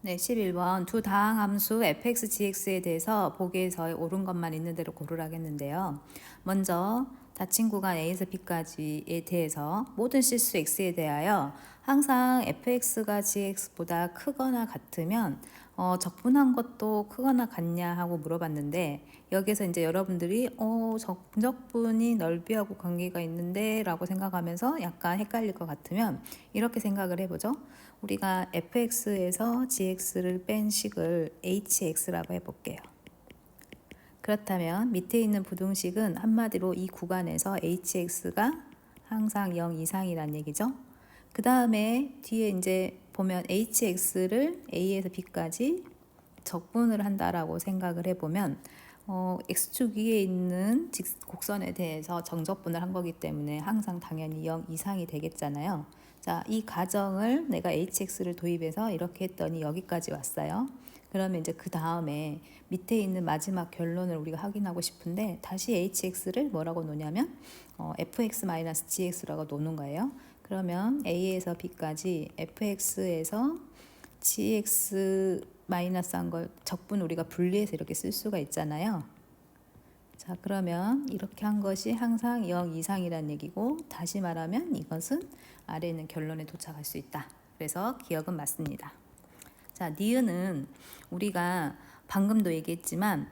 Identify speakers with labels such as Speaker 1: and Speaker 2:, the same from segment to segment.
Speaker 1: 네, 11번 두 다항함수 fx, gx에 대해서 보기에서 옳은 것만 있는 대로 고르라겠는데요. 먼저 닫힌 구간 a에서 b까지에 대해서 모든 실수 x에 대하여 항상 fx가 gx보다 크거나 같으면 적분한 것도 크거나 같냐 하고 물어봤는데, 여기서 이제 여러분들이 정적분이 넓이하고 관계가 있는데 라고 생각하면서 약간 헷갈릴 것 같으면 이렇게 생각을 해보죠. 우리가 fx에서 gx를 뺀 식을 hx라고 해볼게요. 그렇다면 밑에 있는 부등식은 한마디로 이 구간에서 hx가 항상 0 이상이란 얘기죠. 그 다음에 뒤에 이제 보면 hx를 a에서 b까지 적분을 한다라고 생각을 해보면 x축 위에 있는 곡선에 대해서 정적분을 한 거기 때문에 항상 당연히 0 이상이 되겠잖아요. 자, 이 가정을 내가 hx를 도입해서 이렇게 했더니 여기까지 왔어요. 그러면 이제 그 다음에 밑에 있는 마지막 결론을 우리가 확인하고 싶은데, 다시 hx를 뭐라고 놓냐면 fx-gx라고 놓는 거예요. 그러면 a에서 b까지 fx에서 gx 마이너스 한 걸 적분 우리가 분리해서 이렇게 쓸 수가 있잖아요. 자, 그러면 이렇게 한 것이 항상 0 이상이란 얘기고, 다시 말하면 이것은 아래에 있는 결론에 도착할 수 있다. 그래서 기억은 맞습니다. 자, 니은은 우리가 방금도 얘기했지만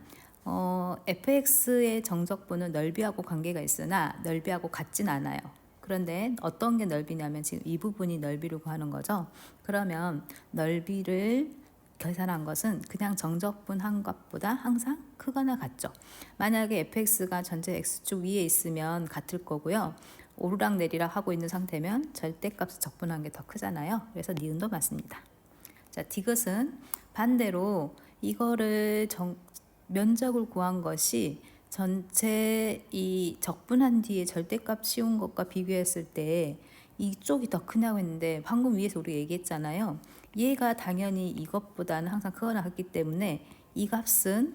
Speaker 1: fx의 정적분은 넓이하고 관계가 있으나 넓이하고 같진 않아요. 그런데 어떤 게 넓이냐면 지금 이 부분이 넓이를 구하는 거죠. 그러면 넓이를 계산한 것은 그냥 정적분 한 것보다 항상 크거나 같죠. 만약에 fx가 전체 x축 위에 있으면 같을 거고요. 오르락 내리락 하고 있는 상태면 절대값을 적분한 게 더 크잖아요. 그래서 니은도 맞습니다. 자, 디귿은 반대로 이거를 면적을 구한 것이 전체 이 적분한 뒤에 절대값 씌운 것과 비교했을 때 이쪽이 더 크냐고 했는데, 방금 위에서 우리가 얘기했잖아요. 얘가 당연히 이것보다는 항상 크거나 같기 때문에 이 값은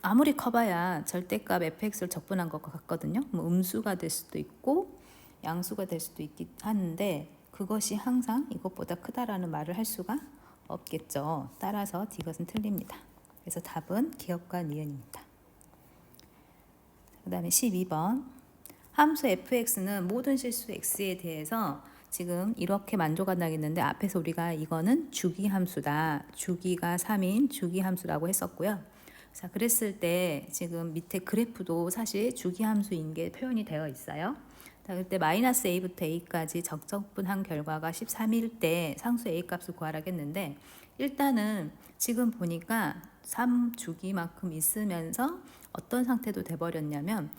Speaker 1: 아무리 커봐야 절대값 fx를 적분한 것과 같거든요. 뭐 음수가 될 수도 있고 양수가 될 수도 있긴 하는데, 그것이 항상 이것보다 크다라는 말을 할 수가 없겠죠. 따라서 디귿은 틀립니다. 그래서 답은 기억과 니은입니다. 그 다음에 12번 함수 fx는 모든 실수 x에 대해서 지금 이렇게 만족한다고 했는데, 앞에서 우리가 이거는 주기함수다, 주기가 3인 주기함수라고 했었고요. 자, 그랬을 때 지금 밑에 그래프도 사실 주기함수인 게 표현이 되어 있어요. 자, 그때 마이너스 a부터 a까지 적적분한 결과가 13일 때 상수 a 값을 구하라고 했는데, 일단은 지금 보니까 3주기만큼 있으면서 어떤 상태도 돼버렸냐면,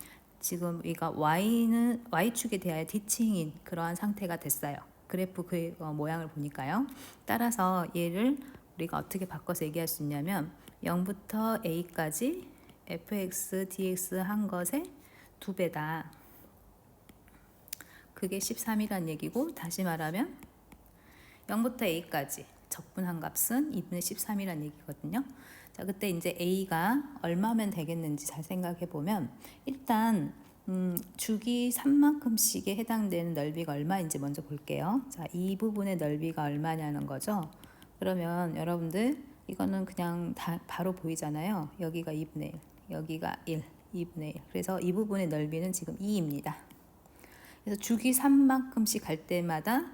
Speaker 1: 지금 우리가 y는 y축에 대하여 디칭인 그러한 상태가 됐어요. 그래프 그 모양을 보니까요. 따라서 얘를 우리가 어떻게 바꿔서 얘기할 수 있냐면 0부터 a까지 fx dx 한 것의 2배다. 그게 13이란 얘기고, 다시 말하면 0부터 a까지 적분한 값은 2분의 13이란 얘기거든요. 자, 그때 이제 a가 얼마면 되겠는지 잘 생각해 보면, 일단 주기 3만큼씩에 해당되는 넓이가 얼마인지 먼저 볼게요. 자, 이 부분의 넓이가 얼마냐는 거죠. 그러면 여러분들 이거는 그냥 다 바로 보이잖아요. 여기가 2분의 1, 여기가 1, 2분의 1. 그래서 이 부분의 넓이는 지금 2입니다. 그래서 주기 3만큼씩 갈 때마다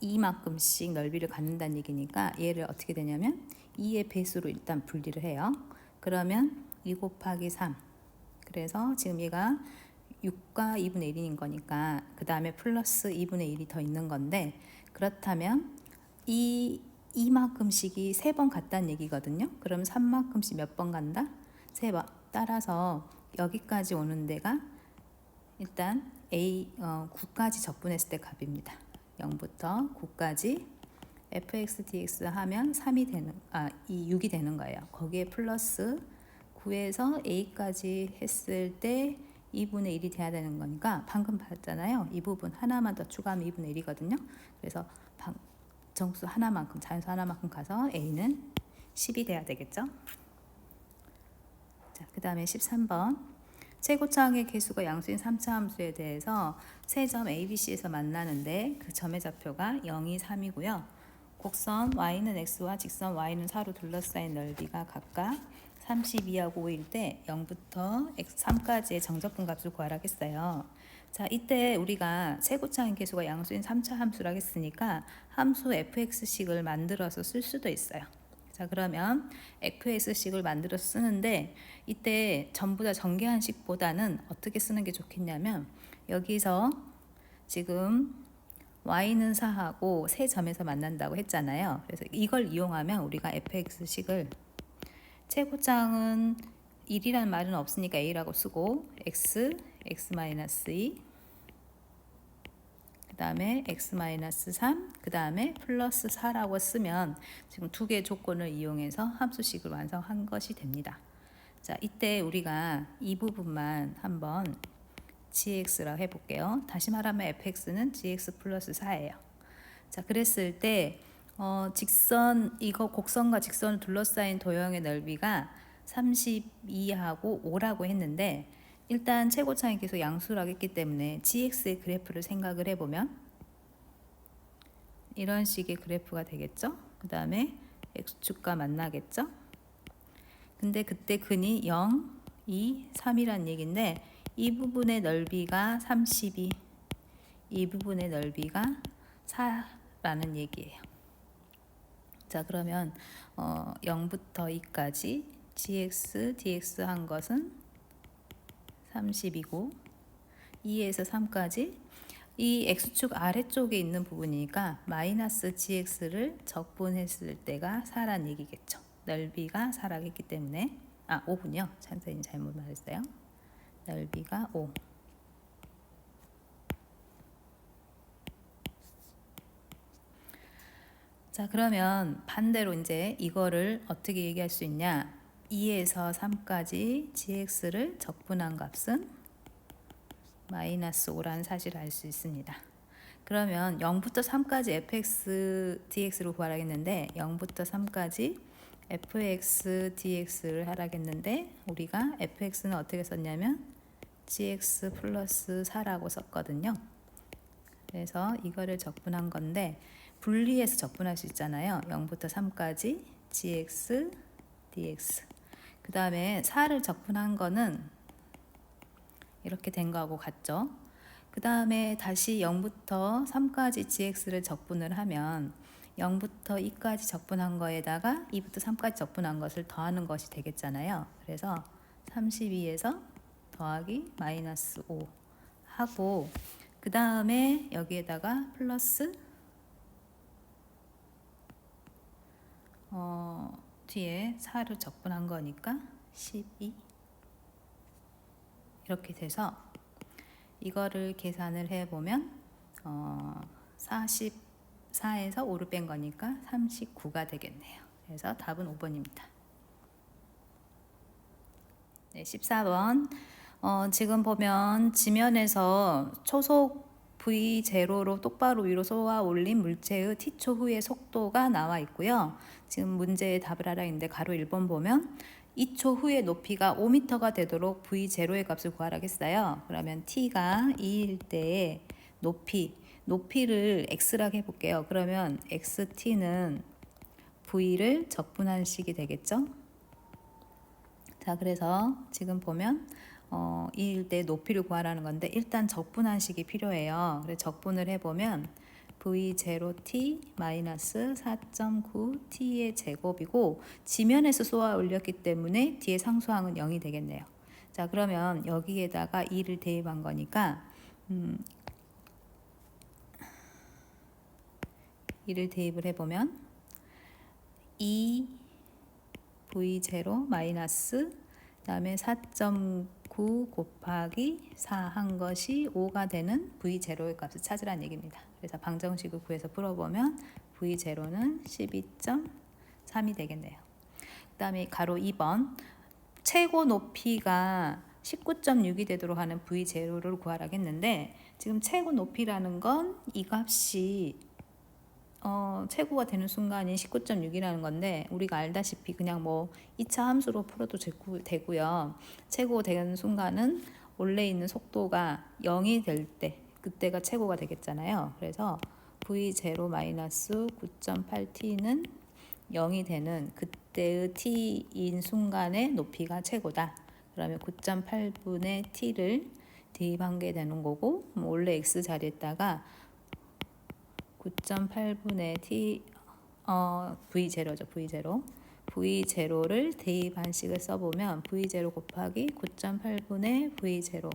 Speaker 1: 2만큼씩 넓이를 갖는다는 얘기니까, 얘를 어떻게 되냐면 2의 배수로 일단 분리를 해요. 그러면 2 곱하기 3. 그래서 지금 얘가 6과 2분의 1인 거니까 그 다음에 플러스 2분의 1이 더 있는 건데, 그렇다면 이만큼씩이 3번 갔다는 얘기거든요. 그럼 3만큼씩 몇 번 간다? 3번. 따라서 여기까지 오는 데가 일단 A 9까지 적분했을 때 값입니다. 0부터 9까지 fx dx 하면 3이 되는 6이 되는 거예요. 거기에 플러스 9에서 a까지 했을 때 2분의 1이 돼야 되는 거니까, 방금 봤잖아요. 이 부분 하나만 더 추가하면 2분의 1이거든요. 그래서 정수 하나만큼, 자연수 하나만큼 가서 a는 10이 돼야 되겠죠. 자, 그 다음에 13번 최고차항의 개수가 양수인 3차 함수에 대해서 세 점 ABC에서 만나는데 그 점의 좌표가 0, 2, 3이고요. 곡선 y는 x와 직선 y는 4로 둘러싸인 넓이가 각각 32하고 5일 때 0부터 x3까지의 정적분 값을 구하라겠어요. 자, 이때 우리가 최고차인 계수가 양수인 3차 함수라고 했으니까 함수 fx식을 만들어서 쓸 수도 있어요. 자, 그러면 fx식을 만들어서 쓰는데 이때 전부 다 전개한 식보다는 어떻게 쓰는 게 좋겠냐면 여기서 지금 y는 4하고 세 점에서 만난다고 했잖아요. 그래서 이걸 이용하면 우리가 fx식을 최고창은 1이라는 말은 없으니까 a라고 쓰고 x, x-2 그 다음에 x-3 그 다음에 플러스 4라고 쓰면 지금 두 개의 조건을 이용해서 함수식을 완성한 것이 됩니다. 자, 이때 우리가 이 부분만 한번 gx라고 해볼게요. 다시 말하면 fx는 gx 플러스 4예요. 자, 그랬을 때 직선 이거 곡선과 직선을 둘러싸인 도형의 넓이가 32하고 5라고 했는데 일단 최고차이 계속 양수라고 했기 때문에 gx의 그래프를 생각을 해보면 이런 식의 그래프가 되겠죠. 그 다음에 x축과 만나겠죠. 근데 그때 근이 0, 2, 3이란 얘기인데 이 부분의 넓이가 32, 이 부분의 넓이가 4라는 얘기예요. 자, 그러면 0부터 2까지 gx, dx 한 것은 30이고 2에서 3까지 이 x축 아래쪽에 있는 부분이니까 마이너스 gx를 적분했을 때가 4란 얘기겠죠. 넓이가 4라고 했기 때문에 5군요. 선생님 잘못 말했어요. 넓이가 5. 자, 그러면 반대로 이제 이거를 어떻게 얘기할 수 있냐? 2에서 3까지 gx를 적분한 값은 마이너스 5라는 사실을 알 수 있습니다. 그러면 0부터 3까지 fx dx를 구하라겠는데 0부터 3까지 fx dx를 하라겠는데 우리가 fx는 어떻게 썼냐면 gx 플러스 4라고 썼거든요. 그래서 이거를 적분한 건데 분리해서 적분할 수 있잖아요. 0부터 3까지 gx dx 그 다음에 4를 적분한 거는 이렇게 된 거하고 같죠. 그 다음에 다시 0부터 3까지 gx를 적분을 하면 0부터 2까지 적분한 거에다가 2부터 3까지 적분한 것을 더하는 것이 되겠잖아요. 그래서 32에서 더하기 마이너스 5 하고 그 다음에 여기에다가 플러스 뒤에 4를 적분한 거니까 12 이렇게 돼서 이거를 계산을 해보면 44에서 5를 뺀 거니까 39가 되겠네요. 그래서 답은 5번입니다. 네, 14번 지금 보면 지면에서 초속 V0로 똑바로 위로 쏘아 올린 물체의 T초 후의 속도가 나와 있고요. 지금 문제의 답을 하라 했는데 가로 1번 보면 2초 후에 높이가 5m가 되도록 V0의 값을 구하라겠어요. 그러면 T가 2일 때의 높이를 X라고 해볼게요. 그러면 XT는 V를 적분한 식이 되겠죠. 자, 그래서 지금 보면 2일 때 높이를 구하라는 건데 일단 적분한 식이 필요해요. 그래서 적분을 해보면 V0t 마이너스 4.9t의 제곱이고 지면에서 쏘아 올렸기 때문에 뒤에 상수항은 0이 되겠네요. 자, 그러면 여기에다가 2를 대입한 거니까 2를 대입을 해보면 2 V0 마이너스 그 다음에 4.9 곱하기 4 한 것이 5가 되는 V0의 값을 찾으라는 얘기입니다. 그래서 방정식을 구해서 풀어보면 V0는 12.3이 되겠네요. 그 다음에 가로 2번 최고 높이가 19.6이 되도록 하는 V0를 구하라겠는데 지금 최고 높이라는 건 이 값이 최고가 되는 순간이 19.6이라는 건데 우리가 알다시피 그냥 뭐 2차 함수로 풀어도 되고요. 최고 되는 순간은 원래 있는 속도가 0이 될 때 그때가 최고가 되겠잖아요. 그래서 v0 마이너스 9.8t는 0이 되는 그때의 t인 순간의 높이가 최고다. 그러면 9.8분의 t를 대입한 게 되는 거고, 원래 x 자리에다가 9.8분의 t v0죠. v0를 대입한 식을 써보면 v0 곱하기 9.8분의 v0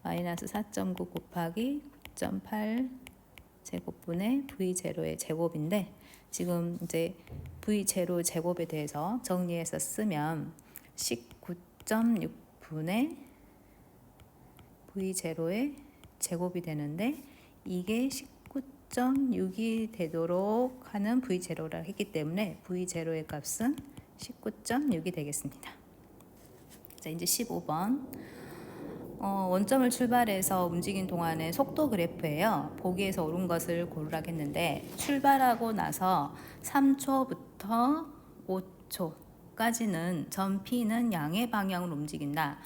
Speaker 1: 마이너스 4.9 곱하기 9.8 제곱분의 v0의 제곱인데, 지금 이제 v0 제곱에 대해서 정리해서 쓰면 19.6분의 v0의 제곱이 되는데, 이게 19.6이 되도록 하는 v0라 했기 때문에 v0의 값은 19.6이 되겠습니다. 자, 이제 15번. 원점을 출발해서 움직인 동안의 속도 그래프예요. 보기에서 옳은 것을 고르라고 했는데, 출발하고 나서 3초부터 5초까지는 점 P는 양의 방향으로 움직인다.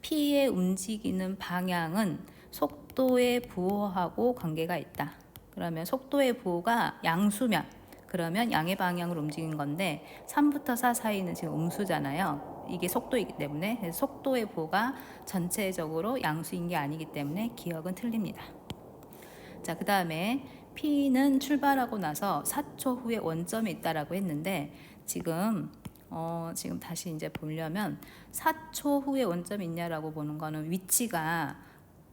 Speaker 1: P의 움직이는 방향은 속도의 부호하고 관계가 있다. 그러면 속도의 부호가 양수면, 그러면 양의 방향으로 움직인 건데 3부터 4 사이는 지금 음수잖아요. 이게 속도이기 때문에 속도의 부호가 전체적으로 양수인 게 아니기 때문에 기억은 틀립니다. 자, 그 다음에 P는 출발하고 나서 4초 후에 원점에 있다라고 했는데, 지금 다시 이제 보려면 4초 후에 원점이 있냐라고 보는 거는 위치가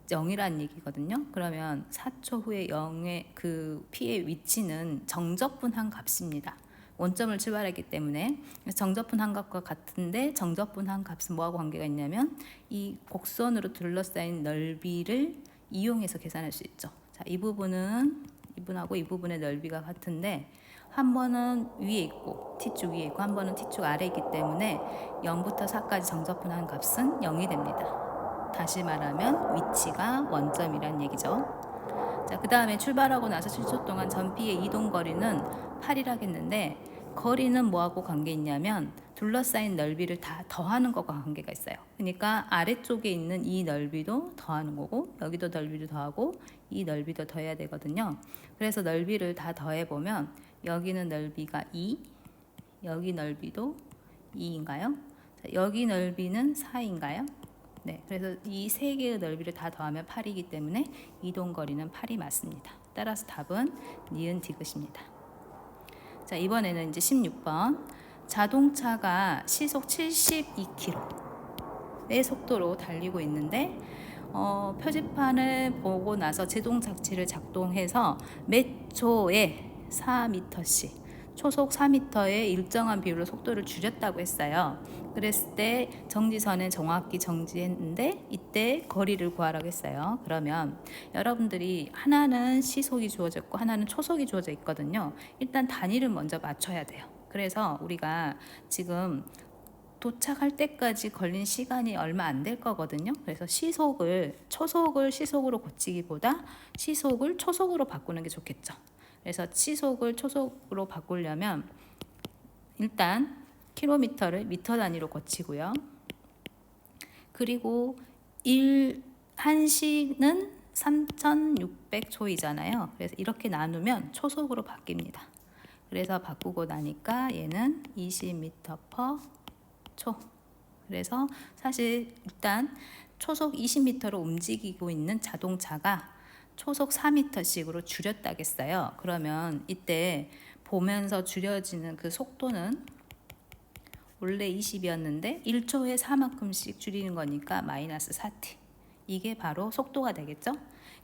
Speaker 1: 0이라는 얘기거든요. 그러면 4초 후에 0의 그 P의 위치는 정적분한 값입니다. 원점을 출발했기 때문에 정적분한 값과 같은데, 정적분한 값은 뭐하고 관계가 있냐면 이 곡선으로 둘러싸인 넓이를 이용해서 계산할 수 있죠. 자, 이 부분은 이분하고 이 부분의 넓이가 같은데, 한 번은 위에 있고 T축 위에 있고 한 번은 T축 아래에 있기 때문에 0부터 4까지 정적분한 값은 0이 됩니다. 다시 말하면 위치가 원점이란 얘기죠. 자, 그 다음에 출발하고 나서 7초 동안 전 P의 이동 거리는 8이라고 했는데, 거리는 뭐하고 관계 있냐면 둘러싸인 넓이를 다 더하는 것과 관계가 있어요. 그러니까 아래쪽에 있는 이 넓이도 더하는 거고, 여기도 넓이도 더하고 이 넓이도 더해야 되거든요. 그래서 넓이를 다 더해보면 여기는 넓이가 2, 여기 넓이도 2인가요? 여기 넓이는 4인가요? 네, 그래서 이 세 개의 넓이를 다 더하면 8이기 때문에 이동거리는 8이 맞습니다. 따라서 답은 니은 디귿입니다. 자, 이번에는 이제 16번. 자동차가 시속 72km의 속도로 달리고 있는데, 표지판을 보고 나서 제동 장치를 작동해서 몇 초에 4m씩 초속 4m의 일정한 비율로 속도를 줄였다고 했어요. 그랬을 때 정지선에 정확히 정지했는데 이때 거리를 구하라고 했어요. 그러면 여러분들이 하나는 시속이 주어져 있고 하나는 초속이 주어져 있거든요. 일단 단위를 먼저 맞춰야 돼요. 그래서 우리가 지금 도착할 때까지 걸린 시간이 얼마 안 될 거거든요. 그래서 초속을 시속으로 고치기보다 시속을 초속으로 바꾸는 게 좋겠죠. 그래서 시속을 초속으로 바꾸려면 일단 킬로미터를 미터 단위로 고치고요. 그리고 1시는 3600초이잖아요. 그래서 이렇게 나누면 초속으로 바뀝니다. 그래서 바꾸고 나니까 얘는 20m/초. 그래서 사실 일단 초속 20m로 움직이고 있는 자동차가 초속 4m씩으로 줄였다겠어요. 그러면 이때 보면서 줄여지는 그 속도는 원래 20이었는데 1초에 4만큼씩 줄이는 거니까 마이너스 4t. 이게 바로 속도가 되겠죠.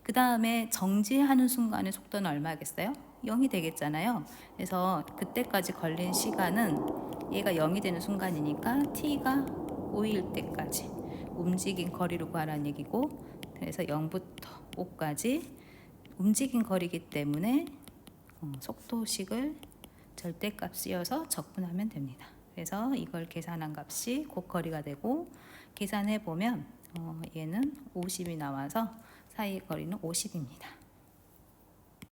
Speaker 1: 그 다음에 정지하는 순간의 속도는 얼마겠어요? 0이 되겠잖아요. 그래서 그때까지 걸린 시간은 얘가 0이 되는 순간이니까 t가 5일 때까지 움직인 거리를 구하라는 얘기고, 그래서 0부터 5까지 움직인 거리이기 때문에 속도식을 절대값 쓰여서 적분하면 됩니다. 그래서 이걸 계산한 값이 곱거리가 되고, 계산해 보면 얘는 50이 나와서 사이 거리는 50입니다.